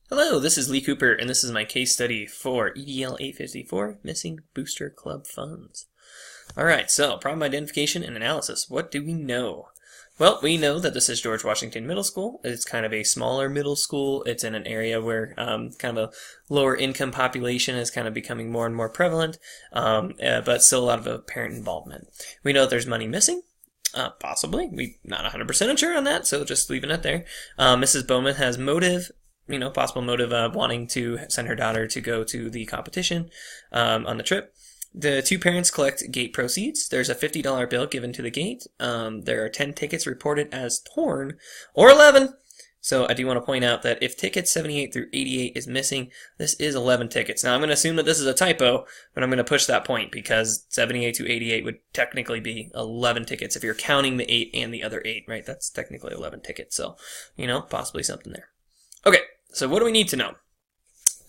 Hello, this is Lee Cooper, and this is my case study for EDL 854, Missing Booster Club Funds. Alright, so problem identification and analysis. What do we know? Well, we know that this is George Washington Middle School. It's kind of a smaller middle school. It's in an area where kind of a lower income population is kind of becoming more and more prevalent, but still a lot of parent involvement. We know that there's money missing. Possibly. We're not 100% sure on that, so just leaving it there. Mrs. Bowman has motive. Possible motive of wanting to send her daughter to go to the competition on the trip. The two parents collect gate proceeds. There's a $50 bill given to the gate. There are 10 tickets reported as torn, or 11. So I do want to point out that if tickets 78 through 88 is missing, this is 11 tickets. Now I'm going to assume that this is a typo, but I'm going to push that point because 78 to 88 would technically be 11 tickets if you're counting the 8 and the other 8, right? That's technically 11 tickets. So, possibly something there. Okay. So what do we need to know?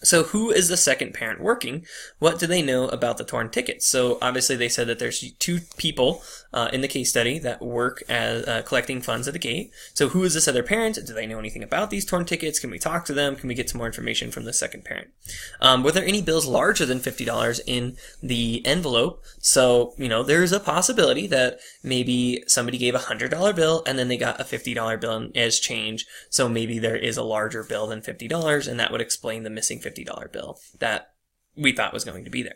So who is the second parent working? What do they know about the torn tickets? So obviously they said that there's two people in the case study that work as collecting funds at the gate. So who is this other parent? Do they know anything about these torn tickets? Can we talk to them? Can we get some more information from the second parent? Were there any bills larger than $50 in the envelope? So, there's a possibility that maybe somebody gave a $100 bill and then they got a $50 bill as change. So maybe there is a larger bill than $50 and that would explain the missing $50 bill that we thought was going to be there.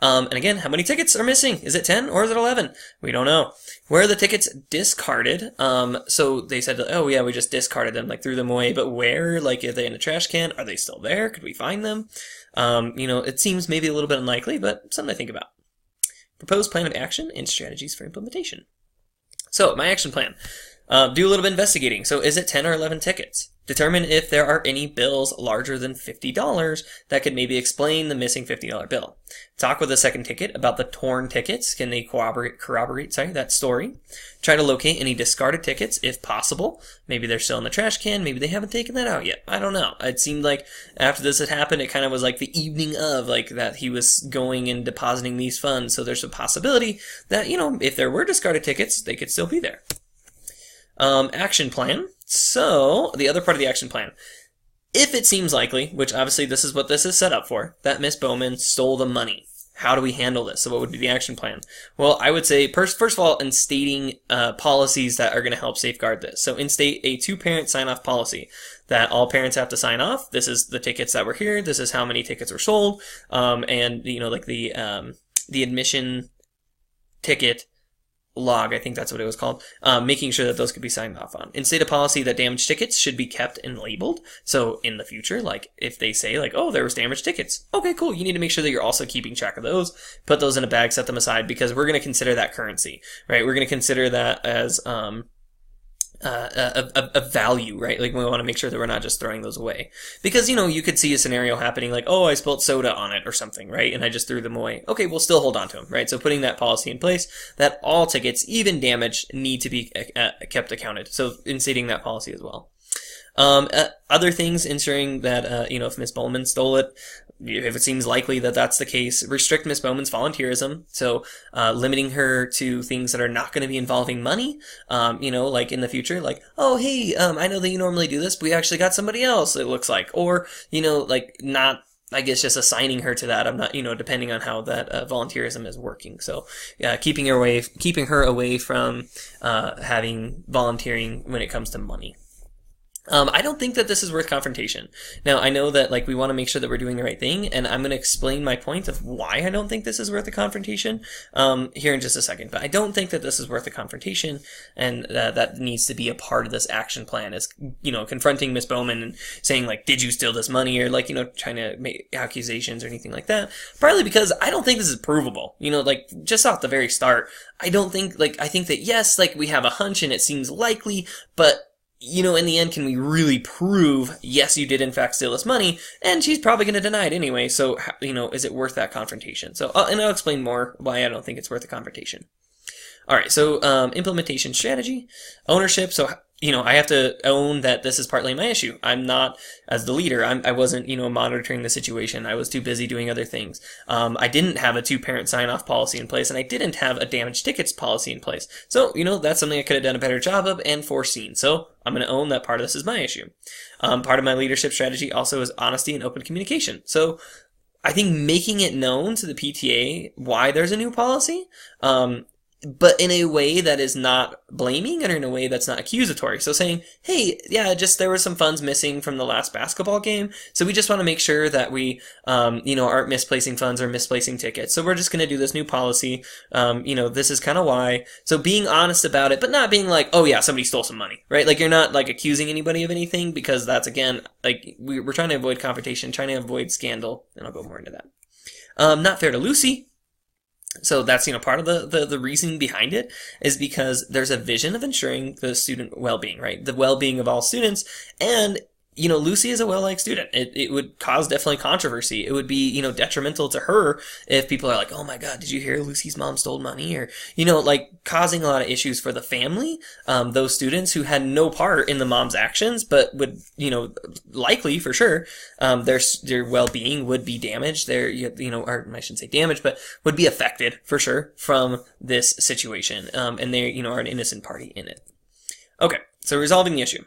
And again, how many tickets are missing? Is it 10 or is it 11? We don't know. Where are the tickets discarded? So they said, oh yeah, we just discarded them, threw them away. But where? Are they in a trash can? Are they still there? Could we find them? It seems maybe a little bit unlikely, but something to think about. Proposed plan of action and strategies for implementation. So my action plan. Do a little bit of investigating. So is it 10 or 11 tickets? Determine if there are any bills larger than $50 that could maybe explain the missing $50 bill. Talk with the second ticket about the torn tickets. Can they corroborate that story? Try to locate any discarded tickets if possible. Maybe they're still in the trash can. Maybe they haven't taken that out yet. I don't know. It seemed like after this had happened, it kind of was like the evening of, that he was going and depositing these funds. So there's a possibility that, if there were discarded tickets, they could still be there. Action plan. So, the other part of the action plan. If it seems likely, which obviously this is what this is set up for, that Miss Bowman stole the money. How do we handle this? So what would be the action plan? Well, I would say, first of all, instating policies that are going to help safeguard this. So instate a two-parent sign-off policy that all parents have to sign off. This is the tickets that were here. This is how many tickets were sold. And, the admission ticket log, I think that's what it was called, making sure that those could be signed off on. Instate a policy that damaged tickets should be kept and labeled. So in the future, if they say oh, there was damaged tickets. Okay, cool. You need to make sure that you're also keeping track of those. Put those in a bag, set them aside because we're going to consider that currency, right? We're going to consider that as, a value, right? We want to make sure that we're not just throwing those away. Because, you could see a scenario happening oh, I spilled soda on it or something, right? And I just threw them away. Okay, we'll still hold on to them, right? So putting that policy in place that all tickets, even damaged, need to be kept accounted. So instating that policy as well. Other things, ensuring that, if Miss Bowman stole it, if it seems likely that that's the case, restrict Miss Bowman's volunteerism. So, limiting her to things that are not going to be involving money. In the future, oh, hey, I know that you normally do this, but we actually got somebody else, it looks like. Or, not, I guess, just assigning her to that. I'm not, depending on how that volunteerism is working. So, keeping her away from having volunteering when it comes to money. I don't think that this is worth confrontation. Now, I know that, we want to make sure that we're doing the right thing, and I'm going to explain my point of why I don't think this is worth a confrontation, here in just a second. But I don't think that this is worth a confrontation, and that needs to be a part of this action plan is, confronting Miss Bowman and saying, did you steal this money, or, trying to make accusations or anything like that. Partly because I don't think this is provable. Just off the very start, I don't think, I think that, yes, we have a hunch and it seems likely, but in the end, can we really prove, yes, you did in fact steal this money? And she's probably going to deny it anyway. So, is it worth that confrontation? So, and I'll explain more why I don't think it's worth a confrontation. All right. So, implementation strategy, ownership. So, I have to own that this is partly my issue. I'm not, as the leader, I wasn't, monitoring the situation. I was too busy doing other things. I didn't have a two-parent sign-off policy in place, and I didn't have a damaged tickets policy in place. So, that's something I could have done a better job of and foreseen. So, I'm going to own that part of this is my issue. Part of my leadership strategy also is honesty and open communication. So, I think making it known to the PTA why there's a new policy, but in a way that is not blaming and in a way that's not accusatory. So saying, hey, yeah, just there were some funds missing from the last basketball game, so we just want to make sure that we, aren't misplacing funds or misplacing tickets. So we're just going to do this new policy. This is kind of why. So being honest about it, but not being like, oh yeah, somebody stole some money, right? Like you're not like accusing anybody of anything, because that's, again, like we're trying to avoid confrontation, trying to avoid scandal, and I'll go more into that. Not fair to Lucy. So that's, part of the reasoning behind it is because there's a vision of ensuring the student well-being, right? The well-being of all students. And, Lucy is a well-liked student. It would cause definitely controversy. It would be, detrimental to her if people are like, oh my God, did you hear Lucy's mom stole money? Or, like causing a lot of issues for the family. Those students who had no part in the mom's actions, but would, likely for sure, their well-being would be damaged. Or I shouldn't say damaged, but would be affected for sure from this situation. And they, are an innocent party in it. Okay. So resolving the issue.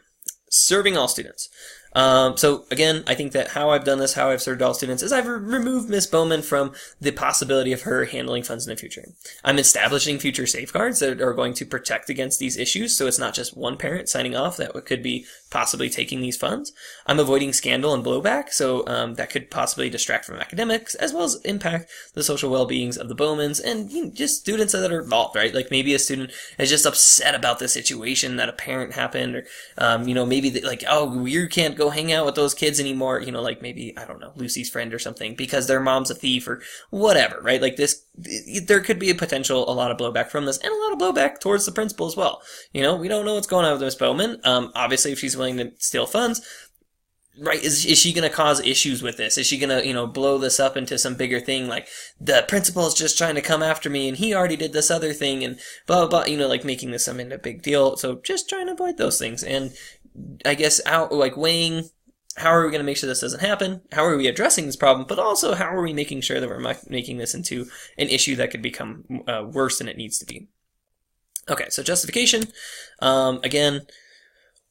Serving all students. So again, I think that how I've done this, how I've served all students, is I've removed Miss Bowman from the possibility of her handling funds in the future. I'm establishing future safeguards that are going to protect against these issues, so it's not just one parent signing off that could be possibly taking these funds. I'm avoiding scandal and blowback, so that could possibly distract from academics, as well as impact the social well-beings of the Bowmans and just students that are involved, right? Like maybe a student is just upset about the situation that a parent happened, or maybe oh, you can't go hang out with those kids anymore, like maybe, I don't know, Lucy's friend or something, because their mom's a thief or whatever, right? Like there could be a lot of blowback from this, and a lot of blowback towards the principal as well. We don't know what's going on with Miss Bowman. Obviously, if she's willing to steal funds, right, is she going to cause issues with this? Is she going to, blow this up into some bigger thing, like the principal is just trying to come after me and he already did this other thing and blah, blah, blah, like making this some into a big deal. So just trying to avoid those things. And I guess weighing how are we going to make sure this doesn't happen? How are we addressing this problem? But also, how are we making sure that we're making this into an issue that could become worse than it needs to be? Okay, so justification. Again,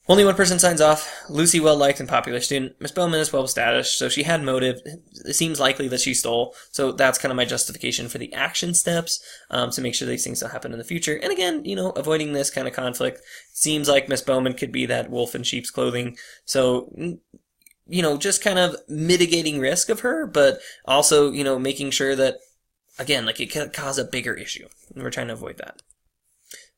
only one person signs off. Lucy, well-liked and popular student. Miss Bowman is well-established, so she had motive. It seems likely that she stole. So that's kind of my justification for the action steps to make sure these things don't happen in the future. And again, avoiding this kind of conflict. Seems like Miss Bowman could be that wolf in sheep's clothing. So, just kind of mitigating risk of her, but also, making sure that, again, like it could cause a bigger issue. And we're trying to avoid that.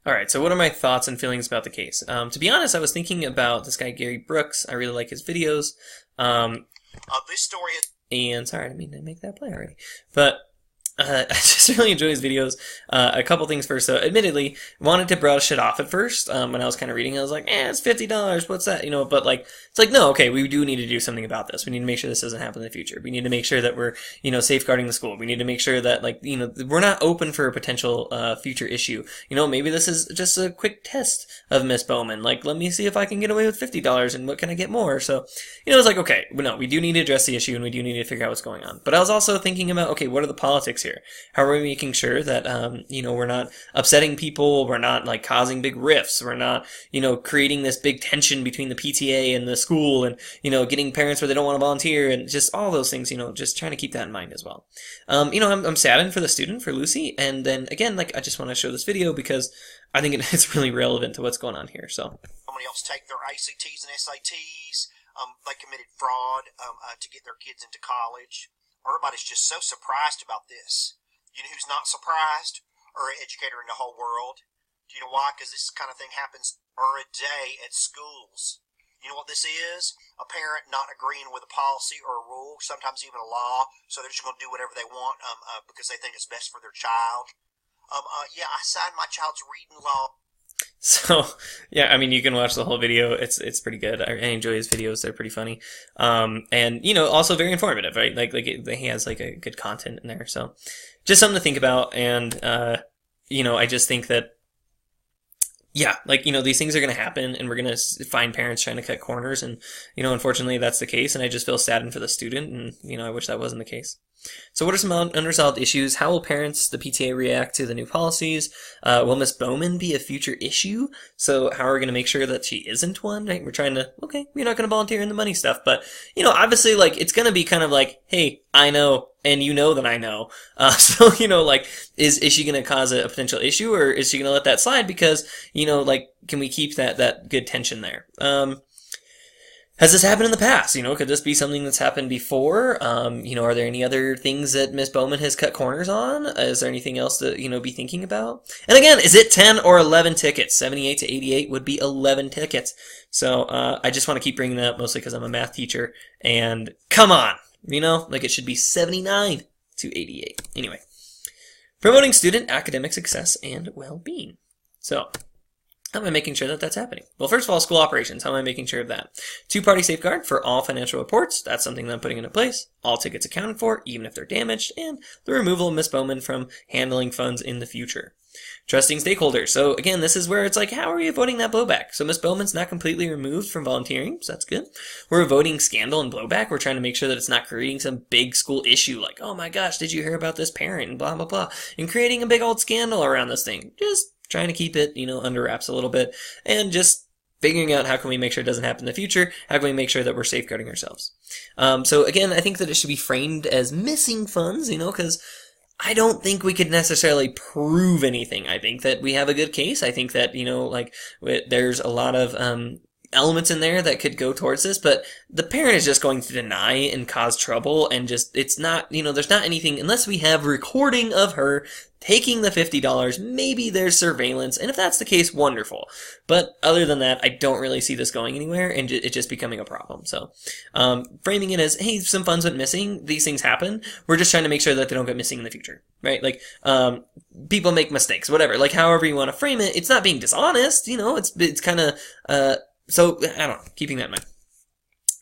All right, so what are my thoughts and feelings about the case? To be honest, I was thinking about this guy, Gary Brooks. I really like his videos. This story is... And sorry, I didn't mean to make that play already. But I just really enjoy his videos. A couple things first. So, admittedly, wanted to brush it off at first. When I was kind of reading, I was like, it's $50. What's that? But it's like, no, okay, we do need to do something about this. We need to make sure this doesn't happen in the future. We need to make sure that we're, safeguarding the school. We need to make sure that, we're not open for a potential future issue. Maybe this is just a quick test of Miss Bowman. Let me see if I can get away with $50 and what can I get more? So, it's like, okay, no, we do need to address the issue and we do need to figure out what's going on. But I was also thinking about, okay, what are the politics here? How are we making sure that, we're not upsetting people, we're not, causing big rifts, we're not, creating this big tension between the PTA and the school and, getting parents where they don't want to volunteer and just all those things, just trying to keep that in mind as well. I'm saddened for the student, for Lucy, and then, again, I just want to show this video because I think it's really relevant to what's going on here, so. Somebody else take their ACTs and SATs, they committed fraud to get their kids into college. Everybody's just so surprised about this. You know who's not surprised? Or an educator in the whole world. Do you know why? Because this kind of thing happens every day at schools. You know what this is? A parent not agreeing with a policy or a rule, sometimes even a law, so they're just going to do whatever they want because they think it's best for their child. Yeah, I signed my child's reading law. So, yeah, I mean, you can watch the whole video. It's pretty good. I enjoy his videos. They're pretty funny. And, also very informative, right? He has, a good content in there. So, just something to think about. And, I just think that, yeah, like, these things are going to happen and we're going to find parents trying to cut corners. And, unfortunately that's the case. And I just feel saddened for the student. And, I wish that wasn't the case. So what are some unresolved issues? How will parents, the PTA, react to the new policies? Will Miss Bowman be a future issue? So how are we going to make sure that she isn't one? Right? We're trying to, okay, we're not going to volunteer in the money stuff. But, obviously, like, it's going to be kind of like, hey, I know, and you know that I know. So, like, is she going to cause a potential issue, or is she going to let that slide? Because, like, can we keep that good tension there? Has this happened in the past? Could this be something that's happened before? Are there any other things that Miss Bowman has cut corners on? Is there anything else to, be thinking about? And again, is it 10 or 11 tickets? 78 to 88 would be 11 tickets. So, I just want to keep bringing that up mostly because I'm a math teacher. And come on, like it should be 79 to 88. Anyway, promoting student academic success and well-being. So, how am I making sure that that's happening? Well, first of all, school operations. How am I making sure of that? Two-party safeguard for all financial reports. That's something that I'm putting into place. All tickets accounted for, even if they're damaged. And the removal of Miss Bowman from handling funds in the future. Trusting stakeholders. So again, this is where it's like, how are we avoiding that blowback? So Miss Bowman's not completely removed from volunteering, so that's good. We're avoiding scandal and blowback. We're trying to make sure that it's not creating some big school issue like, oh my gosh, did you hear about this parent and blah, blah, blah. And creating a big old scandal around this thing. Just trying to keep it, under wraps a little bit, and just figuring out how can we make sure it doesn't happen in the future, how can we make sure that we're safeguarding ourselves. So again, I think that it should be framed as missing funds, because I don't think we could necessarily prove anything. I think that we have a good case. I think that, there's a lot of elements in there that could go towards this, but the parent is just going to deny and cause trouble, and just, it's not, there's not anything, unless we have recording of her taking the $50, maybe there's surveillance, and if that's the case, wonderful. But other than that, I don't really see this going anywhere, and it just becoming a problem. So, framing it as, hey, some funds went missing, these things happen, we're just trying to make sure that they don't get missing in the future, right? Like, people make mistakes, whatever, like, however you want to frame it, it's not being dishonest, it's kind of, so, I don't know, keeping that in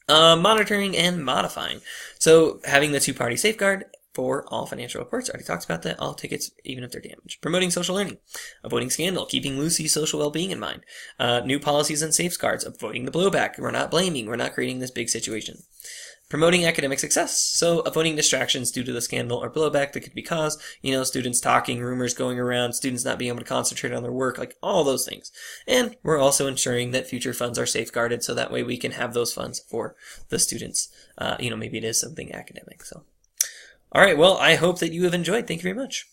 mind. Monitoring and modifying. So, having the two-party safeguard for all financial reports. Already talked about that. All tickets, even if they're damaged. Promoting social learning. Avoiding scandal. Keeping Lucy's social well-being in mind. New policies and safeguards. Avoiding the blowback. We're not blaming. We're not creating this big situation. Promoting academic success. So avoiding distractions due to the scandal or blowback that could be caused. Students talking, rumors going around, students not being able to concentrate on their work, like all those things. And we're also ensuring that future funds are safeguarded so that way we can have those funds for the students. Maybe it is something academic. So, all right. Well, I hope that you have enjoyed. Thank you very much.